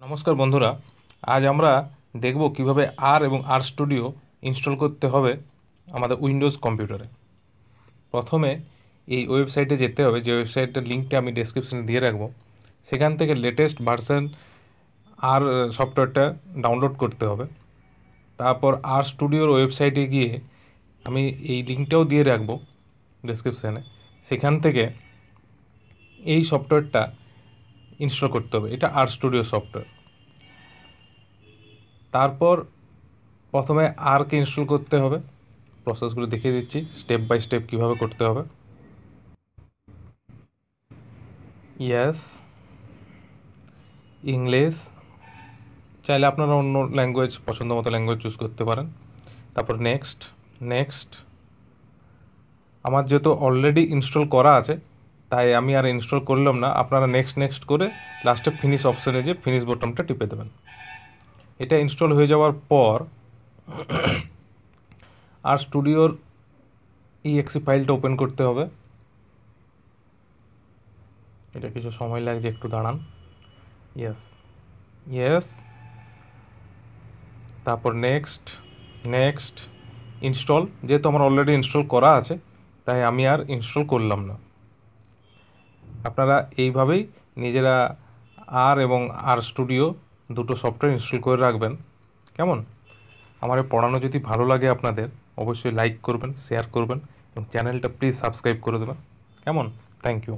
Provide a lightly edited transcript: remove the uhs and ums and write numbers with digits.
নমস্কার বন্ধুরা, আজ আমরা দেখব কিভাবে আর এবং আর স্টুডিও ইনস্টল করতে হবে আমাদের উইন্ডোজ কম্পিউটারে। প্রথমে এই ওয়েবসাইটে যেতে হবে, যে ওয়েবসাইটের লিঙ্কটা আমি ডেসক্রিপশনে দিয়ে রাখবো। সেখান থেকে লেটেস্ট ভার্সন আর সফটওয়্যারটা ডাউনলোড করতে হবে। তারপর আর স্টুডিওর ওয়েবসাইটে গিয়ে, আমি এই লিঙ্কটাও দিয়ে রাখবো ডেসক্রিপশানে, সেখান থেকে এই সফটওয়্যারটা ইনস্টল করতে হবে। এটা আর স্টুডিও সফটওয়্যার। তারপর প্রথমে আরকে ইনস্টল করতে হবে। প্রসেসগুলো দেখিয়ে দিচ্ছি স্টেপ বাই স্টেপ কীভাবে করতে হবে। ইয়েস, ইংলিশ, চাইলে আপনারা অন্য ল্যাঙ্গুয়েজ, পছন্দ মতো ল্যাঙ্গুয়েজ চুজ করতে পারেন। তারপর নেক্সট। নেক্সট, আমার যেহেতু অলরেডি ইনস্টল করা আছে, তাই আমি আর ইনস্টল করলাম না। আপনারা নেক্সট নেক্সট করে লাস্টে ফিনিশ অপশানে যে ফিনিশ বোতামটা টিপে দেবেন। এটা ইনস্টল হয়ে যাওয়ার পর আর স্টুডিওর ইএক্সি ফাইলটা ওপেন করতে হবে। এটা কিছু সময় লাগছে, একটু দাঁড়ান। ইয়েস, ইয়েস, তারপর নেক্সট। Next, install. যেহেতু আমার অলরেডি ইনস্টল করা আছে, তাই আমি আর ইনস্টল করলাম না। আপনারা এইভাবেই নিজেরা আর এবং আর স্টুডিও দুটো সফটওয়্যার ইনস্টল করে রাখবেন। কেমন? আমার এই পড়ানো যদি ভালো লাগে আপনাদের, অবশ্যই লাইক করবেন, শেয়ার করবেন এবং চ্যানেলটা প্লিজ সাবস্ক্রাইব করে দেবেন। কেমন? Thank you.